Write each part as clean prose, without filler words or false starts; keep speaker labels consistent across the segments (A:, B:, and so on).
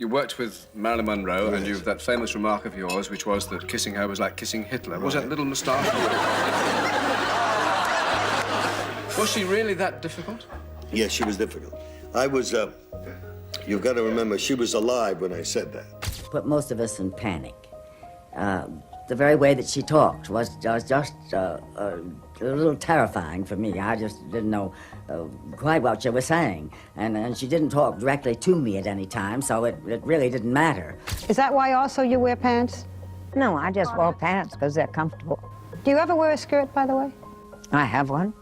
A: You worked with Marilyn Monroe, and you have that famous remark of yours, which was that kissing her was like kissing Hitler. Right. Was that little moustache? Was she really that difficult?
B: Yes, she was difficult. I was, you've got to remember, she was alive when I said that.
C: Put most of us in panic. The very way that she talked was just a little terrifying for me. I just didn't know quite what she was saying. And she didn't talk directly to me at any time, so it really didn't matter.
D: Is that why also you wear pants?
E: No, I just wear pants because they're comfortable.
D: Do you ever wear a skirt, by the way?
E: I have one.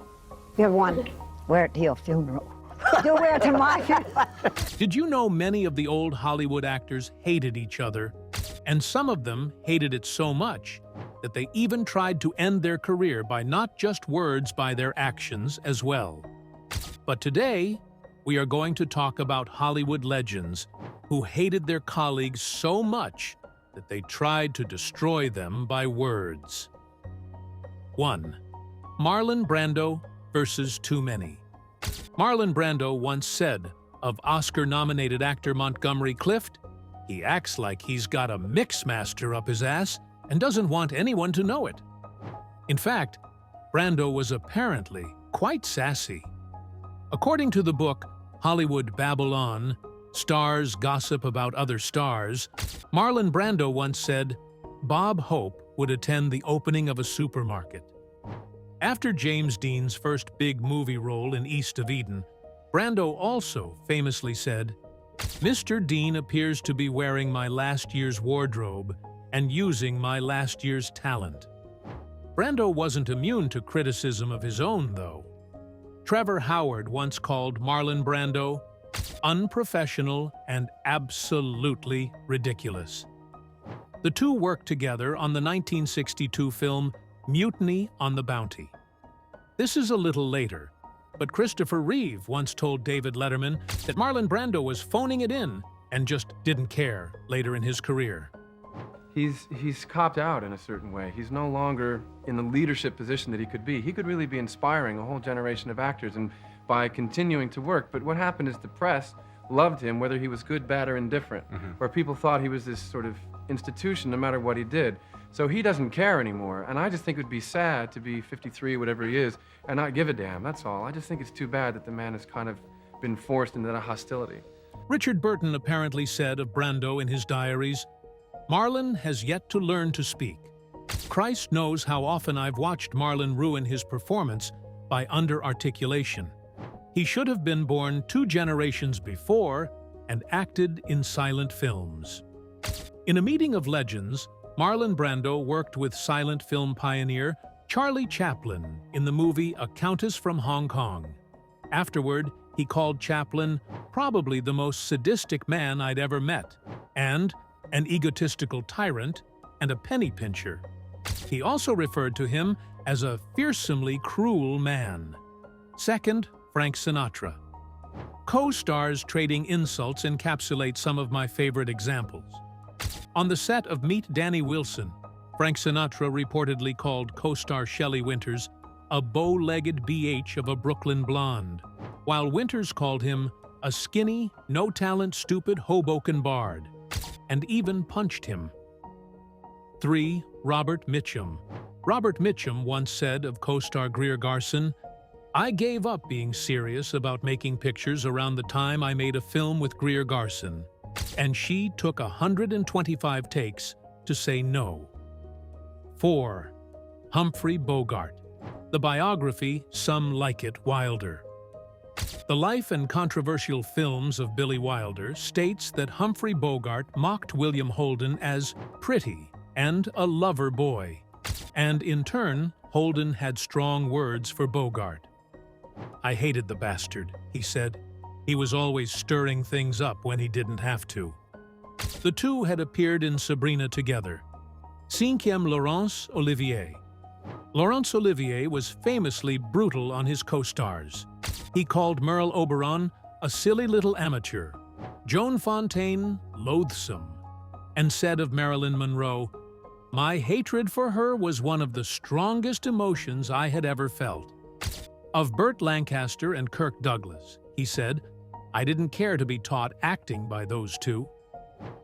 D: You have one?
E: Wear it to your funeral.
D: You'll wear it to my funeral.
F: Did you know many of the old Hollywood actors hated each other? And some of them hated it so much that they even tried to end their career by not just words, by their actions as well. But today, we are going to talk about Hollywood legends who hated their colleagues so much that they tried to destroy them by words. 1. Marlon Brando versus Too Many. Marlon Brando once said of Oscar-nominated actor Montgomery Clift, "He acts like he's got a mixmaster up his ass and doesn't want anyone to know it." In fact, Brando was apparently quite sassy. According to the book Hollywood Babylon, Stars Gossip About Other Stars, Marlon Brando once said, Bob Hope would attend the opening of a supermarket. After James Dean's first big movie role in East of Eden, Brando also famously said, "Mr. Dean appears to be wearing my last year's wardrobe and using my last year's talent." Brando wasn't immune to criticism of his own, though. Trevor Howard once called Marlon Brando unprofessional and absolutely ridiculous. The two worked together on the 1962 film Mutiny on the Bounty. This is a little later, but Christopher Reeve once told David Letterman that Marlon Brando was phoning it in and just didn't care later in his career.
G: He's copped out in a certain way. He's no longer in the leadership position that he could be. He could really be inspiring a whole generation of actors and by continuing to work. But what happened is the press loved him, whether he was good, bad, or indifferent, where people thought he was this sort of institution no matter what he did. So he doesn't care anymore, and I just think it would be sad to be 53, whatever he is, and not give a damn, that's all. I just think it's too bad that the man has kind of been forced into that hostility.
F: Richard Burton apparently said of Brando in his diaries, "Marlon has yet to learn to speak. Christ knows how often I've watched Marlon ruin his performance by under-articulation. He should have been born 2 generations before and acted in silent films." In a meeting of legends, Marlon Brando worked with silent film pioneer Charlie Chaplin in the movie A Countess from Hong Kong. Afterward, he called Chaplin probably the most sadistic man I'd ever met, and an egotistical tyrant and a penny pincher. He also referred to him as a fearsomely cruel man. 2nd, Frank Sinatra. Co-stars trading insults encapsulate some of my favorite examples. On the set of Meet Danny Wilson, Frank Sinatra reportedly called co-star Shelley Winters a bow-legged BH of a Brooklyn blonde, while Winters called him a skinny, no-talent, stupid Hoboken bard, and even punched him. 3. Robert Mitchum. Robert Mitchum once said of co-star Greer Garson, "I gave up being serious about making pictures around the time I made a film with Greer Garson, and she took 125 takes to say no." 4. Humphrey Bogart. The biography Some Like It Wilder. The life and controversial films of Billy Wilder states that Humphrey Bogart mocked William Holden as pretty and a lover boy, and in turn, Holden had strong words for Bogart. "I hated the bastard," he said. "He was always stirring things up when he didn't have to." The two had appeared in Sabrina together. 5. Laurence Olivier. Laurence Olivier was famously brutal on his co-stars. He called Merle Oberon a silly little amateur, Joan Fontaine loathsome, and said of Marilyn Monroe, "My hatred for her was one of the strongest emotions I had ever felt." Of Burt Lancaster and Kirk Douglas, he said, "I didn't care to be taught acting by those two."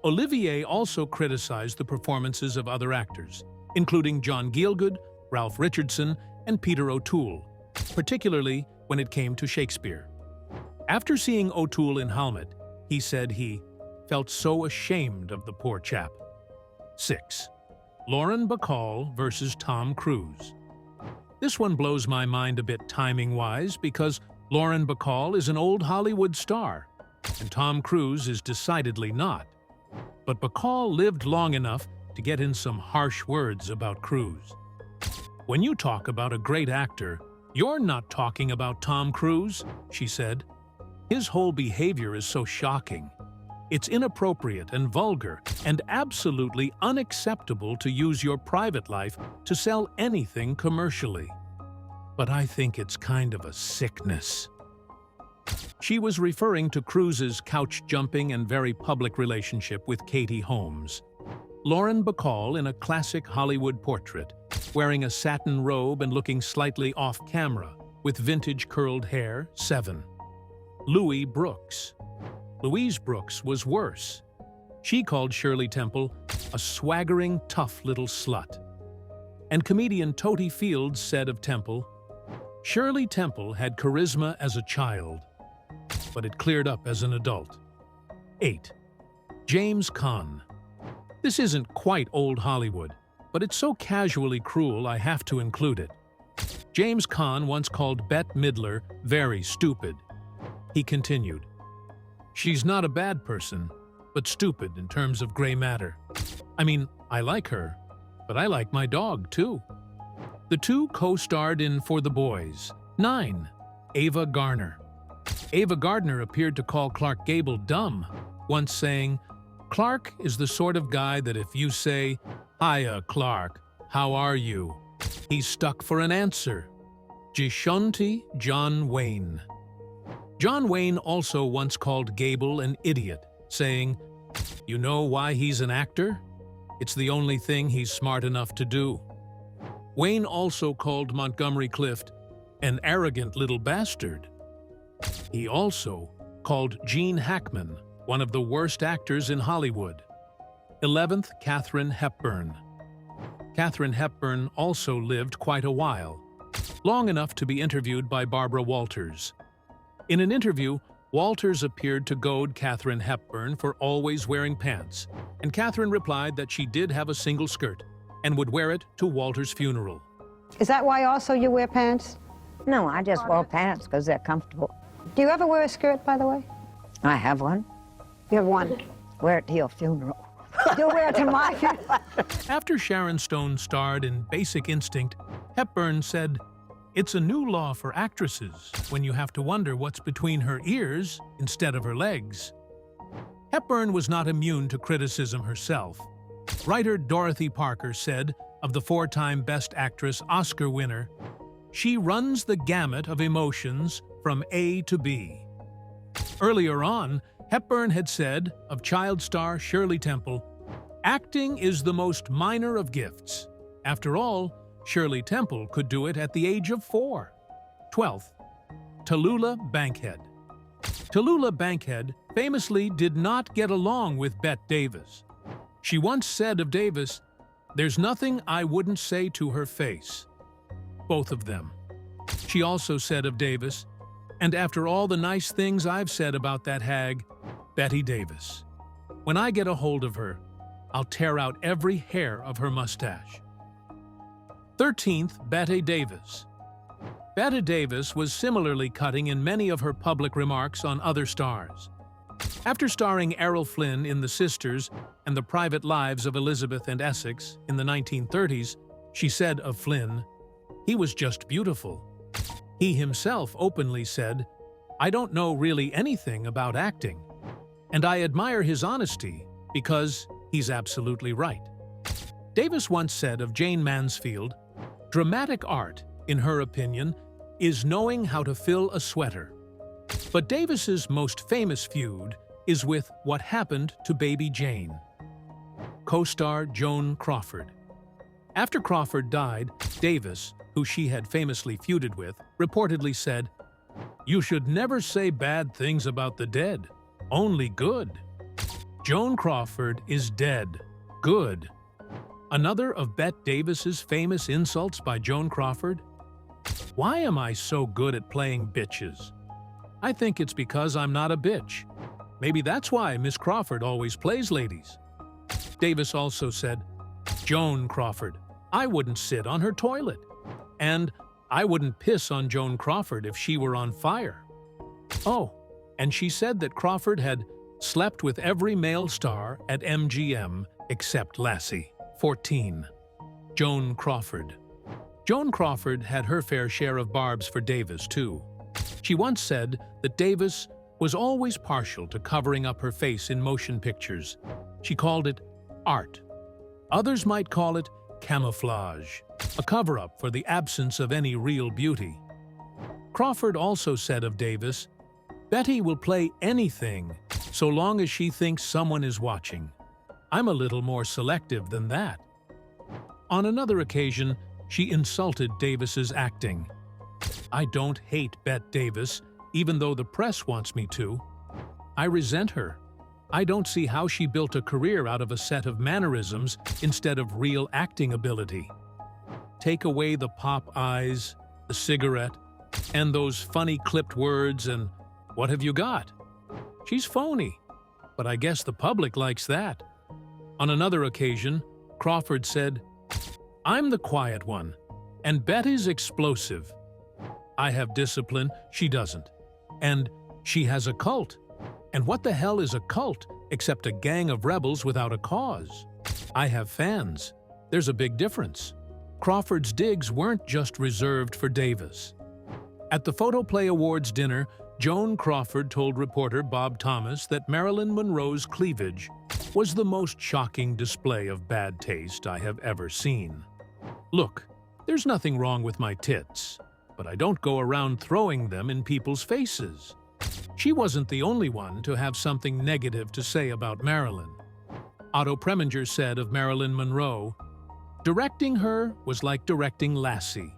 F: Olivier also criticized the performances of other actors, including John Gielgud, Ralph Richardson, and Peter O'Toole, particularly when it came to Shakespeare. After seeing O'Toole in Hamlet, he said he felt so ashamed of the poor chap. 6. Lauren Bacall versus Tom Cruise. This one blows my mind a bit timing-wise because Lauren Bacall is an old Hollywood star, and Tom Cruise is decidedly not. But Bacall lived long enough to get in some harsh words about Cruise. When you talk about a great actor, you're not talking about Tom Cruise, she said. His whole behavior is so shocking. It's inappropriate and vulgar and absolutely unacceptable to use your private life to sell anything commercially. But I think it's kind of a sickness. She was referring to Cruise's couch-jumping and very public relationship with Katie Holmes. Lauren Bacall in a classic Hollywood portrait, wearing a satin robe and looking slightly off-camera, with vintage curled hair, 7. Louis Brooks. Louise Brooks was worse. She called Shirley Temple a swaggering, tough little slut. And comedian Totie Fields said of Temple, "Shirley Temple had charisma as a child, but it cleared up as an adult." 8. James Caan. This isn't quite old Hollywood, but it's so casually cruel I have to include it. James Caan once called Bette Midler very stupid. He continued, "She's not a bad person, but stupid in terms of gray matter. I mean, I like her, but I like my dog, too." The two co-starred in For the Boys. 9. Ava Gardner. Ava Gardner appeared to call Clark Gable dumb, once saying, "Clark is the sort of guy that if you say, 'Hiya, Clark, how are you?' he's stuck for an answer." Gishanti John Wayne. John Wayne also once called Gable an idiot, saying, "You know why he's an actor? It's the only thing he's smart enough to do." Wayne also called Montgomery Clift an arrogant little bastard. He also called Gene Hackman one of the worst actors in Hollywood. 11th, Katharine Hepburn. Katharine Hepburn also lived quite a while, long enough to be interviewed by Barbara Walters. In an interview, Walters appeared to goad Katharine Hepburn for always wearing pants, and Katharine replied that she did have a single skirt and would wear it to Walters' funeral.
D: Is that why also you wear pants?
E: No, I just wore pants because they're comfortable.
D: Do you ever wear a skirt, by the way?
E: I have one.
D: You have one.
E: Wear it to your funeral.
D: You'll wear it to my funeral.
F: After Sharon Stone starred in Basic Instinct, Hepburn said, "It's a new law for actresses when you have to wonder what's between her ears instead of her legs." Hepburn was not immune to criticism herself. Writer Dorothy Parker said of the 4-time Best Actress Oscar winner, "She runs the gamut of emotions from A to B." Earlier on, Hepburn had said of child star Shirley Temple, "Acting is the most minor of gifts. After all, Shirley Temple could do it at the age of 4. 12th, Tallulah Bankhead. Tallulah Bankhead famously did not get along with Bette Davis. She once said of Davis, "There's nothing I wouldn't say to her face." Both of them. She also said of Davis, "And after all the nice things I've said about that hag, Bette Davis, when I get a hold of her, I'll tear out every hair of her mustache." 13th, Bette Davis. Bette Davis was similarly cutting in many of her public remarks on other stars. After starring Errol Flynn in The Sisters and The Private Lives of Elizabeth and Essex in the 1930s, she said of Flynn, "He was just beautiful." He himself openly said, "I don't know really anything about acting, and I admire his honesty because he's absolutely right." Davis once said of Jane Mansfield, "Dramatic art, in her opinion, is knowing how to fill a sweater." But Davis's most famous feud is with What Happened to Baby Jane. Co-star Joan Crawford. After Crawford died, Davis, who she had famously feuded with, reportedly said, "You should never say bad things about the dead, only good." Joan Crawford is dead. Good. Another of Bette Davis's famous insults by Joan Crawford? Why am I so good at playing bitches? I think it's because I'm not a bitch. Maybe that's why Miss Crawford always plays ladies. Davis also said, Joan Crawford, I wouldn't sit on her toilet. And I wouldn't piss on Joan Crawford if she were on fire. Oh, and she said that Crawford had slept with every male star at MGM except Lassie, 14. Joan Crawford. Joan Crawford had her fair share of barbs for Davis, too. She once said that Davis was always partial to covering up her face in motion pictures. She called it art. Others might call it camouflage, a cover-up for the absence of any real beauty. Crawford also said of Davis, Betty will play anything so long as she thinks someone is watching. I'm a little more selective than that. On another occasion, she insulted Davis's acting. I don't hate Bette Davis, even though the press wants me to. I resent her. I don't see how she built a career out of a set of mannerisms instead of real acting ability. Take away the pop eyes, the cigarette, and those funny clipped words, and what have you got? She's phony, but I guess the public likes that. On another occasion, Crawford said, I'm the quiet one, and Betty's explosive. I have discipline, she doesn't. And she has a cult. And what the hell is a cult except a gang of rebels without a cause? I have fans. There's a big difference. Crawford's digs weren't just reserved for Davis. At the Photoplay Awards dinner, Joan Crawford told reporter Bob Thomas that Marilyn Monroe's cleavage was the most shocking display of bad taste I have ever seen. Look, there's nothing wrong with my tits, but I don't go around throwing them in people's faces. She wasn't the only one to have something negative to say about Marilyn. Otto Preminger said of Marilyn Monroe, directing her was like directing Lassie.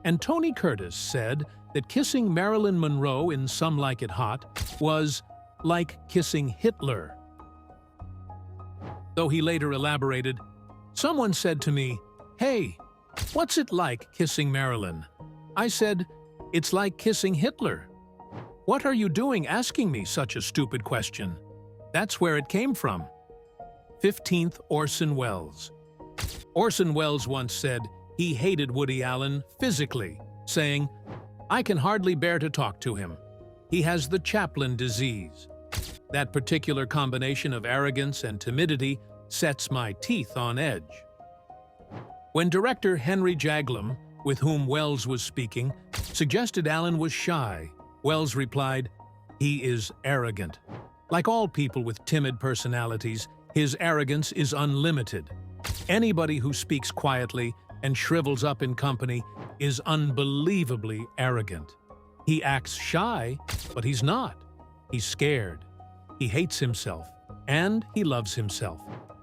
F: And Tony Curtis said that kissing Marilyn Monroe in Some Like It Hot was like kissing Hitler. Though he later elaborated, someone said to me, hey, what's it like kissing Marilyn? I said, it's like kissing Hitler. What are you doing asking me such a stupid question? That's where it came from. 15th Orson Welles. Orson Welles once said he hated Woody Allen physically, saying, I can hardly bear to talk to him. He has the Chaplin disease. That particular combination of arrogance and timidity sets my teeth on edge. When director Henry Jaglom, with whom Welles was speaking, suggested Allen was shy, Welles replied, he is arrogant. Like all people with timid personalities, his arrogance is unlimited. Anybody who speaks quietly and shrivels up in company is unbelievably arrogant. He acts shy, but he's not. He's scared. He hates himself, and he loves himself.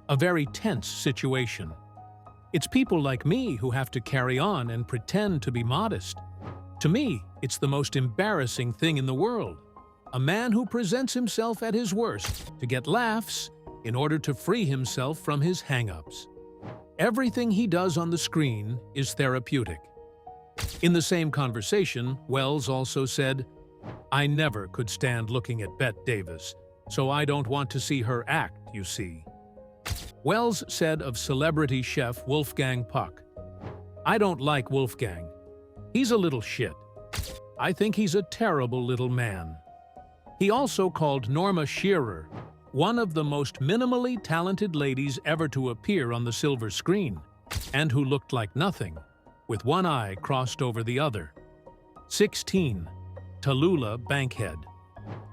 F: A very tense situation. It's people like me who have to carry on and pretend to be modest. To me, it's the most embarrassing thing in the world. A man who presents himself at his worst to get laughs in order to free himself from his hang-ups. Everything he does on the screen is therapeutic. In the same conversation, Welles also said, I never could stand looking at Bette Davis, so I don't want to see her act, you see. Welles said of celebrity chef Wolfgang Puck, I don't like Wolfgang. He's a little shit. I think he's a terrible little man. He also called Norma Shearer one of the most minimally talented ladies ever to appear on the silver screen, and who looked like nothing, with one eye crossed over the other. 16. Tallulah Bankhead.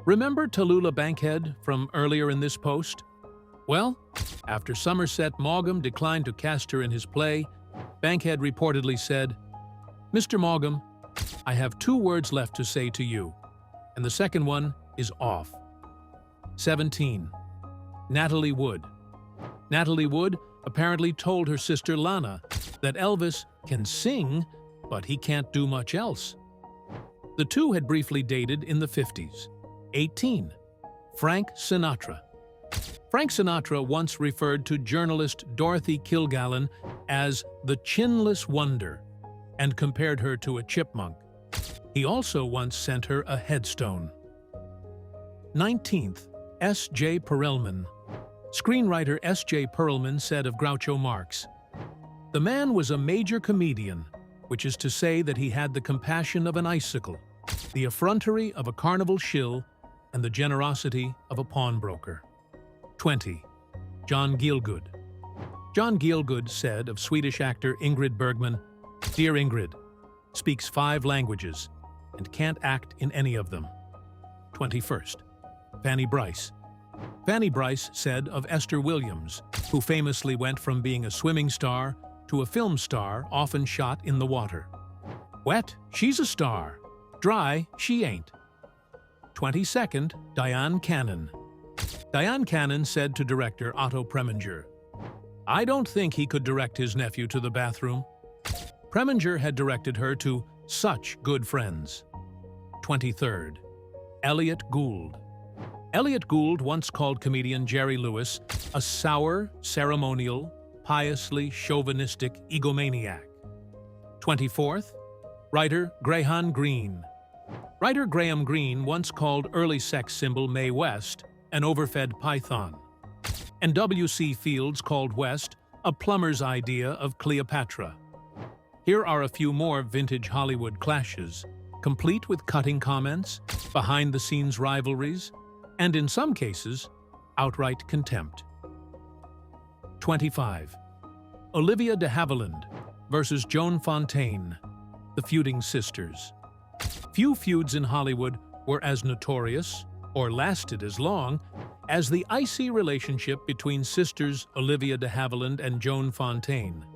F: Remember Tallulah Bankhead from earlier in this post? Well, after Somerset Maugham declined to cast her in his play, Bankhead reportedly said, Mr. Maugham, I have 2 words left to say to you, and the second one is off. 17. Natalie Wood. Natalie Wood apparently told her sister Lana that Elvis can sing, but he can't do much else. The two had briefly dated in the 50s. 18. Frank Sinatra. Frank Sinatra once referred to journalist Dorothy Kilgallen as the chinless wonder and compared her to a chipmunk. He also once sent her a headstone. 19th, S.J. Perelman. Screenwriter S.J. Perelman said of Groucho Marx, "The man was a major comedian, which is to say that he had the compassion of an icicle, the effrontery of a carnival shill, and the generosity of a pawnbroker." 20. John Gielgud. John Gielgud said of Swedish actor Ingrid Bergman, "Dear Ingrid, speaks 5 languages and can't act in any of them." 21st. Fanny Brice. Fanny Brice said of Esther Williams, who famously went from being a swimming star to a film star often shot in the water, "Wet, she's a star. Dry, she ain't." 22nd, Diane Cannon. Diane Cannon said to director Otto Preminger, "I don't think he could direct his nephew to the bathroom." Preminger had directed her to Such Good Friends. 23rd, Elliot Gould. Elliot Gould once called comedian Jerry Lewis a sour, ceremonial, piously chauvinistic egomaniac. 24th, writer Graham Greene. Writer Graham Greene once called early sex symbol Mae West an overfed python, and W.C. Fields called West a plumber's idea of Cleopatra. Here are a few more vintage Hollywood clashes, complete with cutting comments, behind-the-scenes rivalries, and in some cases, outright contempt. 25. Olivia de Havilland versus Joan Fontaine, the feuding sisters. Few feuds in Hollywood were as notorious, or lasted as long, as the icy relationship between sisters Olivia de Havilland and Joan Fontaine.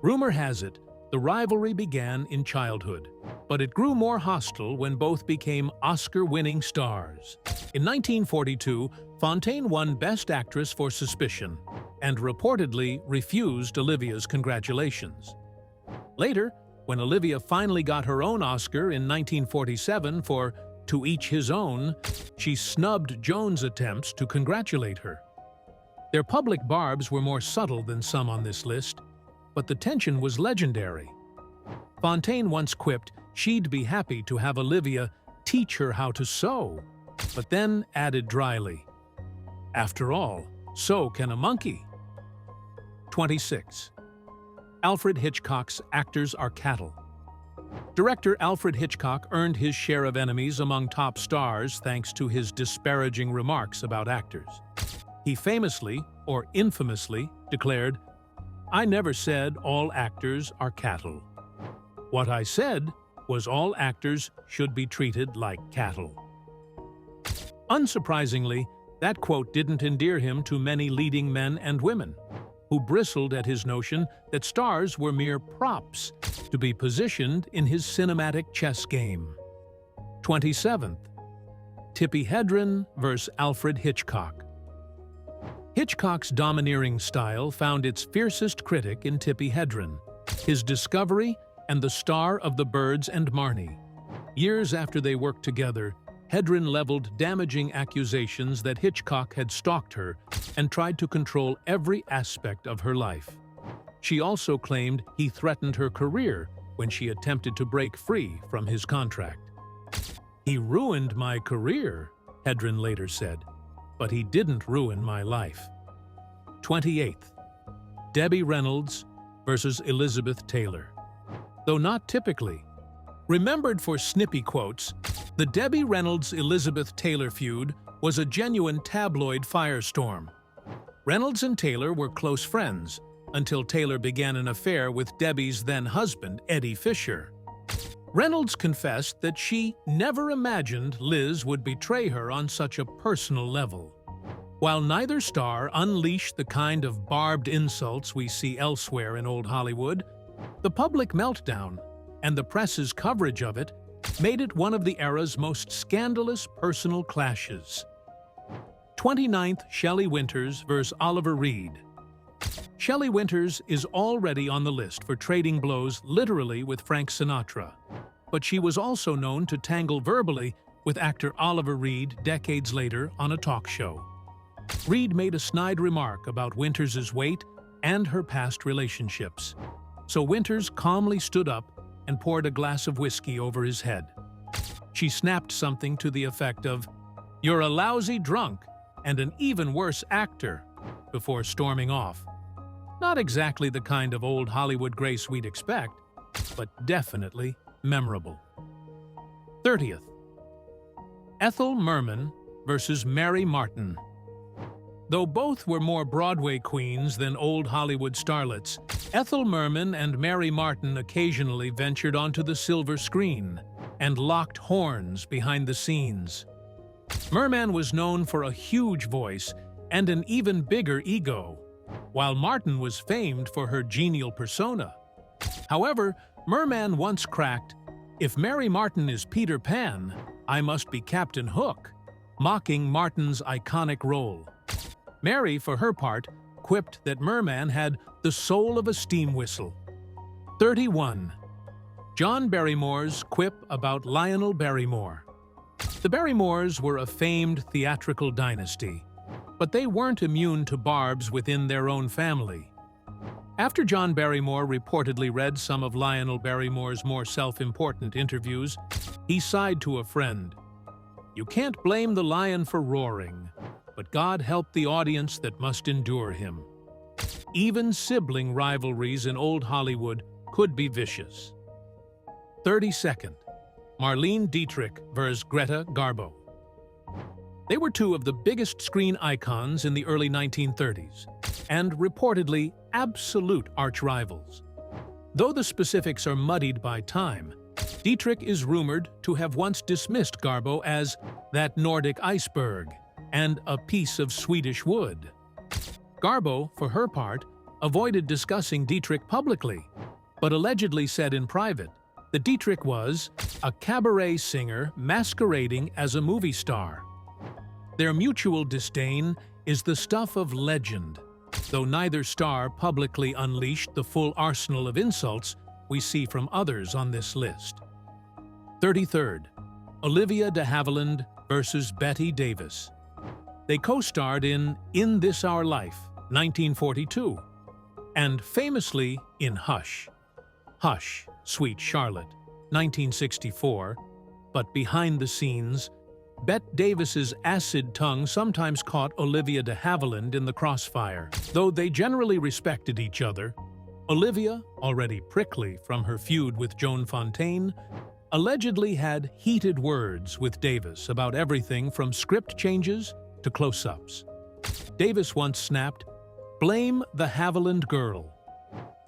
F: Rumor has it, the rivalry began in childhood, but it grew more hostile when both became Oscar-winning stars. In 1942, Fontaine won Best Actress for Suspicion, and reportedly refused Olivia's congratulations. Later, when Olivia finally got her own Oscar in 1947 for To Each His Own, she snubbed Joan's attempts to congratulate her. Their public barbs were more subtle than some on this list, but the tension was legendary. Fontaine once quipped she'd be happy to have Olivia teach her how to sew, but then added dryly, "After all, so can a monkey." 26. Alfred Hitchcock's actors are cattle. Director Alfred Hitchcock earned his share of enemies among top stars thanks to his disparaging remarks about actors. He famously, or infamously, declared, "I never said all actors are cattle. What I said was all actors should be treated like cattle." Unsurprisingly, that quote didn't endear him to many leading men and women, who bristled at his notion that stars were mere props to be positioned in his cinematic chess game. 27th. Tippi Hedren vs. Alfred Hitchcock. Hitchcock's domineering style found its fiercest critic in Tippi Hedren, his discovery and the star of The Birds and Marnie. Years after they worked together, Hedren leveled damaging accusations that Hitchcock had stalked her and tried to control every aspect of her life. She also claimed he threatened her career when she attempted to break free from his contract. "He ruined my career," Hedren later said, "but he didn't ruin my life." 28th. Debbie Reynolds versus Elizabeth Taylor. Though not typically. Remembered for snippy quotes, the Debbie Reynolds-Elizabeth Taylor feud was a genuine tabloid firestorm. Reynolds and Taylor were close friends until Taylor began an affair with Debbie's then-husband, Eddie Fisher. Reynolds confessed that she never imagined Liz would betray her on such a personal level. While neither star unleashed the kind of barbed insults we see elsewhere in old Hollywood, the public meltdown and the press's coverage of it made it one of the era's most scandalous personal clashes. 29th, Shelley Winters vs. Oliver Reed. Shelley Winters is already on the list for trading blows literally with Frank Sinatra, but she was also known to tangle verbally with actor Oliver Reed decades later on a talk show. Reed made a snide remark about Winters's weight and her past relationships. So Winters calmly stood up and poured a glass of whiskey over his head. She snapped something to the effect of, "You're a lousy drunk and an even worse actor," before storming off. Not exactly the kind of old Hollywood grace we'd expect, but definitely memorable. 30th. Ethel Merman versus Mary Martin. Though both were more Broadway queens than old Hollywood starlets, Ethel Merman and Mary Martin occasionally ventured onto the silver screen and locked horns behind the scenes. Merman was known for a huge voice and an even bigger ego, while Martin was famed for her genial persona. However, Merman once cracked, "If Mary Martin is Peter Pan, I must be Captain Hook," mocking Martin's iconic role. Mary, for her part, quipped that Merman had the soul of a steam whistle. 31. John Barrymore's quip about Lionel Barrymore. The Barrymores were a famed theatrical dynasty, but they weren't immune to barbs within their own family. After John Barrymore reportedly read some of Lionel Barrymore's more self-important interviews, he sighed to a friend, "You can't blame the lion for roaring, but God help the audience that must endure him." Even sibling rivalries in old Hollywood could be vicious. 32nd. Marlene Dietrich versus Greta Garbo. They were two of the biggest screen icons in the early 1930s, and reportedly absolute arch-rivals. Though the specifics are muddied by time, Dietrich is rumored to have once dismissed Garbo as that Nordic iceberg and a piece of Swedish wood. Garbo, for her part, avoided discussing Dietrich publicly, but allegedly said in private that Dietrich was a cabaret singer masquerading as a movie star. Their mutual disdain is the stuff of legend, though neither star publicly unleashed the full arsenal of insults we see from others on this list. 33rd. Olivia de Havilland versus Bette Davis. They co-starred in This Our Life, 1942, and famously in Hush, Sweet Charlotte, 1964, but behind the scenes, Bette Davis's acid tongue sometimes caught Olivia de Havilland in the crossfire. Though they generally respected each other, Olivia, already prickly from her feud with Joan Fontaine, allegedly had heated words with Davis about everything from script changes to close-ups. Davis once snapped, "Blame the Havilland girl.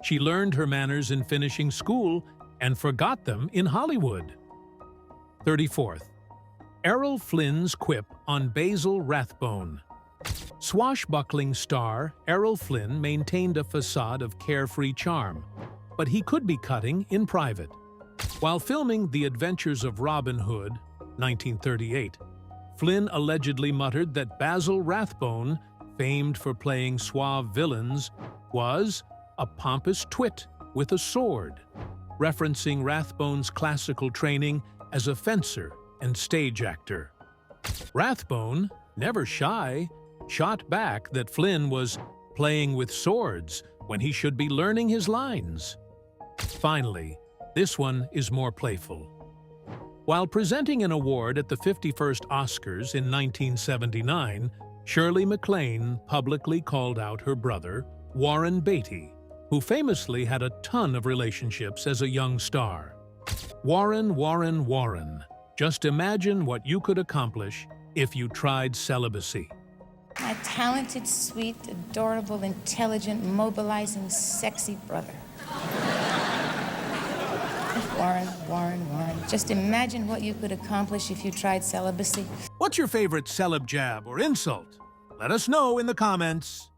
F: She learned her manners in finishing school and forgot them in Hollywood." 34th. Errol Flynn's quip on Basil Rathbone. Swashbuckling star Errol Flynn maintained a facade of carefree charm, but he could be cutting in private. While filming The Adventures of Robin Hood, 1938, Flynn allegedly muttered that Basil Rathbone, famed for playing suave villains, was a pompous twit with a sword, referencing Rathbone's classical training as a fencer and stage actor. Rathbone, never shy, shot back that Flynn was playing with swords when he should be learning his lines. Finally, this one is more playful. While presenting an award at the 51st Oscars in 1979, Shirley MacLaine publicly called out her brother, Warren Beatty, who famously had a ton of relationships as a young star. Warren, Warren, Warren. Just imagine what you could accomplish if you tried celibacy.
H: My talented, sweet, adorable, intelligent, mobilizing, sexy brother. Warren, Warren, Warren. Just imagine what you could accomplish if you tried celibacy.
F: What's your favorite celeb jab or insult? Let us know in the comments.